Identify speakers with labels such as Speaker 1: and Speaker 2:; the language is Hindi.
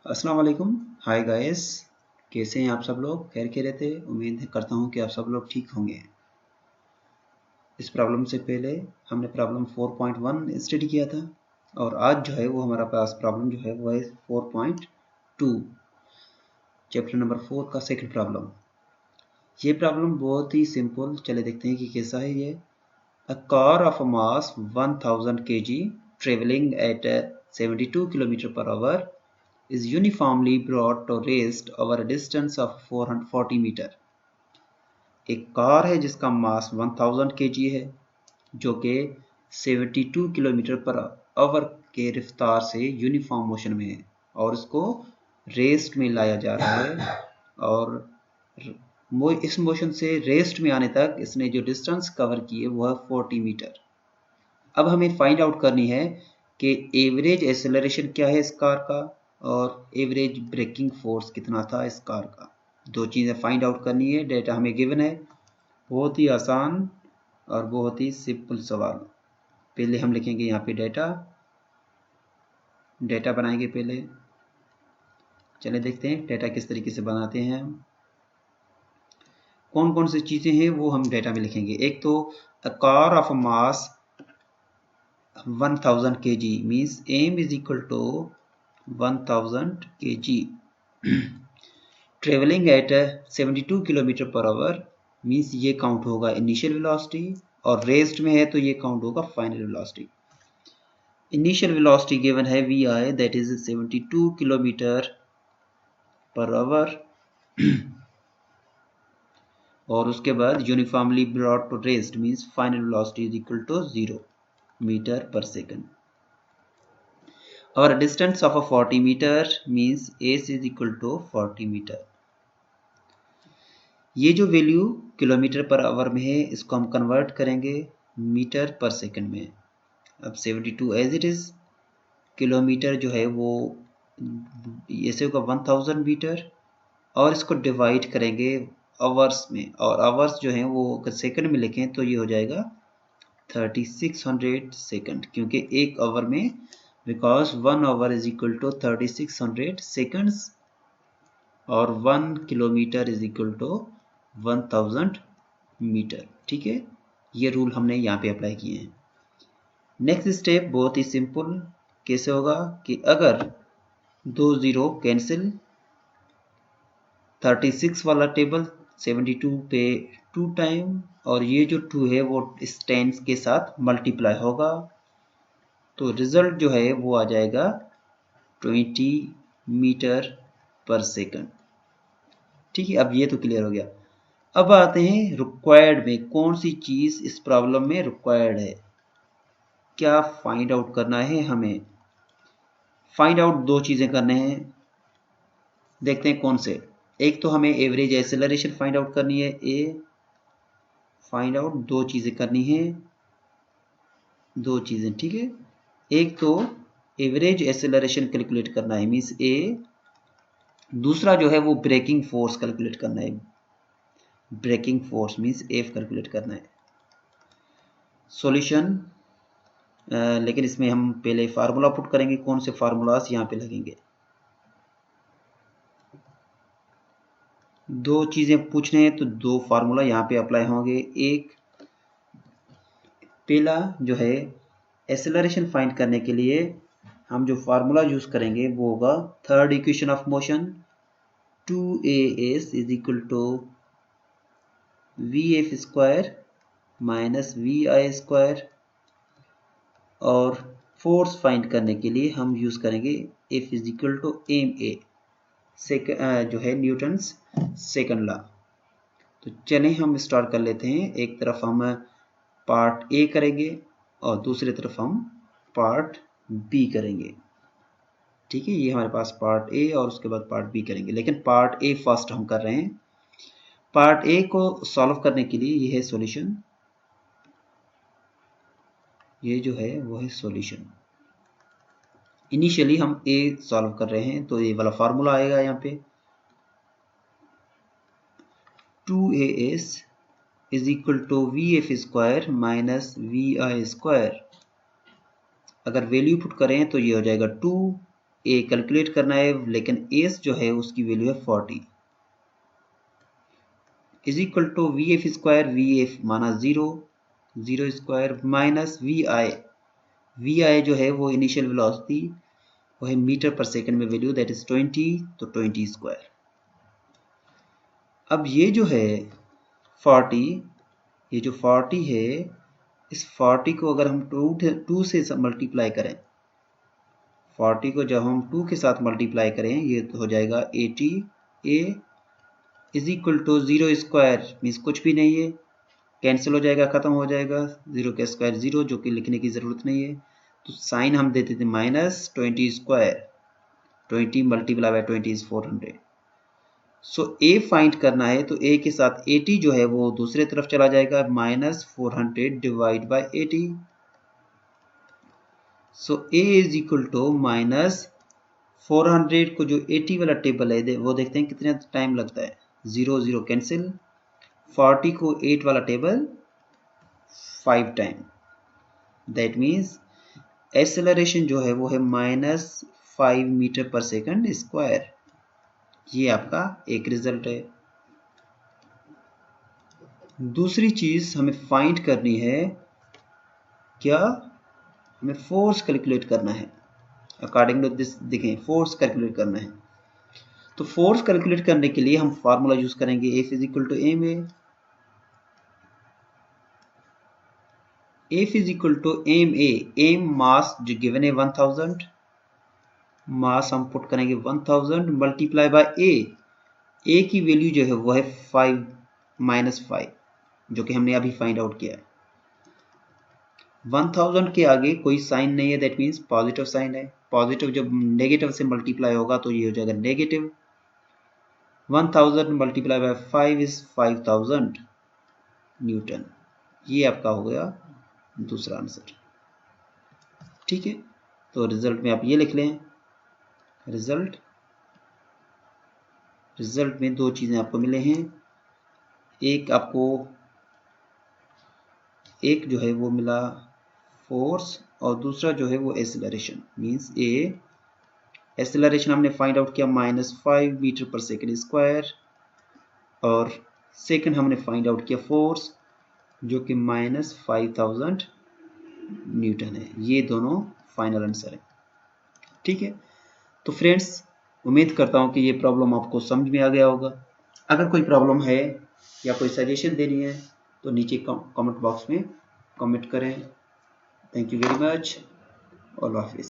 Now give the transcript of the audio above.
Speaker 1: अस्सलाम वालेकुम। हाय गाइस, कैसे हैं आप सब लोग? खैर खैरियत है। उम्मीद करता हूं कि आप सब लोग ठीक होंगे। इस प्रॉब्लम से पहले हमने प्रॉब्लम 4.1 स्टडी किया था और आज जो है वो हमारा पास प्रॉब्लम जो है वो है 4.2 चैप्टर नंबर 4 का सेकंड प्रॉब्लम। ये प्रॉब्लम बहुत ही सिंपल, चले देखते हैं कि कैसा है ये। A car of a mass 1000 kg traveling at 72 km/h is uniformly brought to rest over a distance of 440 metre. एक कार है जिसका मास 1000 kg है जो कि 72 किलोमीटर पर आवर के रफ्तार से यूनिफॉर्म मोशन में है और इसको रेस्ट में लाया जा रहा है और इस मोशन से रेस्ट में आने तक इसने जो डिस्टेंस कवर की है वह 40 मीटर। अब हमें फाइंड आउट करनी है कि एवरेज एक्सेलरेशन क्या है इस कार का और एवरेज ब्रेकिंग फोर्स कितना था इस कार का। दो चीज़ें फाइंड आउट करनी है। डेटा हमें गिवन है, बहुत ही आसान और बहुत ही सिंपल सवाल। पहले हम लिखेंगे यहाँ पे डेटा बनाएंगे पहले। चले देखते हैं डेटा किस तरीके से बनाते हैं हम। कौन कौन सी चीज़ें हैं वो हम डेटा में लिखेंगे। एक तो a car of mass 1000 kg means m is equal to 1000 kg traveling at 72 kilometre per hour means ये काउंट होगा इनिशियल वेलोसिटी और रेस्ट में है तो ये काउंट होगा final velocity. Initial velocity given है V I that is 72 kilometre per hour और उसके बाद uniformly brought to rest means final velocity is equal to 0 metre per second और distance of a 40 metre means S is equal to 40 metre. ये जो वैल्यू किलोमीटर पर आवर में है इसको हम कन्वर्ट करेंगे मीटर पर सेकंड में। अब 72 एज इट इज, किलोमीटर जो है वो ऐसे होगा 1000 मीटर और इसको डिवाइड करेंगे आवर्स में और आवर्स जो है वो अगर सेकंड में लिखें तो ये हो जाएगा 3600 सेकंड, क्योंकि एक आवर में because 1 hour is equal to 3600 seconds और 1 kilometre is equal to 1000 metre. ठीक है, ये रूल हमने यहाँ पे अप्लाई किए हैं। नेक्स्ट स्टेप बहुत ही सिंपल, कैसे होगा कि अगर दो जीरो कैंसिल, 36 वाला टेबल 72 पे 2 टाइम और ये जो 2 है वो इस 10 के साथ मल्टीप्लाई होगा तो रिजल्ट जो है वो आ जाएगा 20 मीटर पर सेकंड। ठीक है, अब ये तो क्लियर हो गया। अब आते हैं रिक्वायर्ड में, कौन सी चीज इस प्रॉब्लम में रिक्वायर्ड है, क्या फाइंड आउट करना है हमें। फाइंड आउट दो चीजें करने हैं, देखते हैं कौन से। एक तो हमें एवरेज एक्सेलरेशन फाइंड आउट करनी है, ए फाइंड आउट दो चीजें करनी है, दो चीजें। ठीक है, एक तो एवरेज एक्सेलरेशन कैलकुलेट करना है मींस ए, दूसरा जो है वो ब्रेकिंग फोर्स कैलकुलेट करना है, braking force means F calculate करना है। सॉल्यूशन लेकिन इसमें हम पहले फार्मूला पुट करेंगे, कौन से फार्मूलास यहाँ पे लगेंगे। दो चीजें पूछने हैं तो दो फार्मूला यहाँ पे अप्लाई होंगे। एक पहला जो है एक्सेलरेशन फाइंड करने के लिए हम जो फार्मूला यूज करेंगे वो होगा third equation of motion 2as is equal to vf square minus vi square और फोर्स फाइंड करने के लिए हम यूज करेंगे F is equal to ma जो है न्यूटन्स सेकंड लॉ। तो चलें हम स्टार्ट कर लेते हैं। एक तरफ हम पार्ट ए करेंगे और दूसरी तरफ हम पार्ट बी करेंगे। ठीक है, ये हमारे पास पार्ट ए और उसके बाद पार्ट बी करेंगे, लेकिन पार्ट ए फर्स्ट हम कर रहे हैं। पार्ट ए को सॉल्व करने के लिए ये है सॉल्यूशन, ये जो है वो है सॉल्यूशन। इनिशियली हम ए सॉल्व कर रहे हैं तो ये वाला फार्मूला आएगा यहाँ पे 2as is equal to vf square minus vi square. अगर वैल्यू पुट करें तो ये हो जाएगा 2 ए कैलकुलेट करना है, लेकिन एस जो है उसकी वैल्यू है 40 is equal to V F square, V F माना 0 स्क्वायर माइनस वी आई जो है वो इनिशियल वेलोसिटी वो है मीटर पर सेकंड में वैल्यू, दैट इज 20, तो 20 स्क्वायर। अब ये जो है 40, ये जो 40 है, इस 40 को अगर हम 2 से मल्टीप्लाई करें, 40 को जब हम 2 के साथ मल्टीप्लाई करें, ये तो हो जाएगा 80 A is equal to 0 square means कुछ भी नहीं है, कैंसिल हो जाएगा, खत्म हो जाएगा, 0 का स्क्वायर 0, जो कि लिखने की ज़रूरत नहीं है। तो साइन हम देते थे minus 20 square, 20 multiply by 20 is 400। So A find करना है, तो ए के साथ 80 जो है वो दूसरे तरफ चला जाएगा, minus 400 divide by 80। So A is equal to minus 400 को जो 80 वाला टेबल है वो देखते हैं कितने टाइम लगता है, 0 0 कैंसिल, 40 को 8 वाला table 5 time, that means acceleration जो है वो है minus 5 metre per second square. ये आपका एक रिजल्ट है। दूसरी चीज हमें फाइंड करनी है, क्या हमें फोर्स कैलकुलेट करना है, अकॉर्डिंग टू दिस देखें फोर्स कैलकुलेट करना है। तो फोर्स कैलकुलेट करने के लिए हम फार्मूला यूज करेंगे F is equal to M A, F is equal to M A, M mass जो गिवन है 1000, मास हम पुट करेंगे 1000 मल्टीप्लाई बाय ए की वैल्यू जो है वो है 5 माइनस 5, जो कि हमने अभी फाइंड आउट किया है। 1000 के आगे कोई साइन नहीं है, दैट मीन्स पॉजिटिव साइन है, पॉजिटिव जब नेगेटिव से मल्टीप्लाई होगा तो ये हो जाएगा negative. 1000 multiply by 5 is 5000 Newton. ये आपका हो गया दूसरा आंसर। ठीक है, तो रिजल्ट में आप ये लिख लें, रिजल्ट में दो चीजें आपको मिले हैं, एक जो है वो मिला फोर्स और दूसरा जो है वो एक्सेलरेशन, मींस ए एक्सेलरेशन हमने फाइंड आउट किया -5 मीटर पर सेकंड स्क्वायर, और सेकंड हमने फाइंड आउट किया फोर्स जो कि -5000 न्यूटन है। ये दोनों फाइनल आंसर है। ठीक है, तो फ्रेंड्स उम्मीद करता हूं कि ये प्रॉब्लम आपको समझ में आ गया होगा। अगर कोई प्रॉब्लम है या कोई सजेशन देनी है तो नीचे कमेंट बॉक्स में कमेंट करें। थैंक यू वेरी मच, अल्लाह हाफिज़।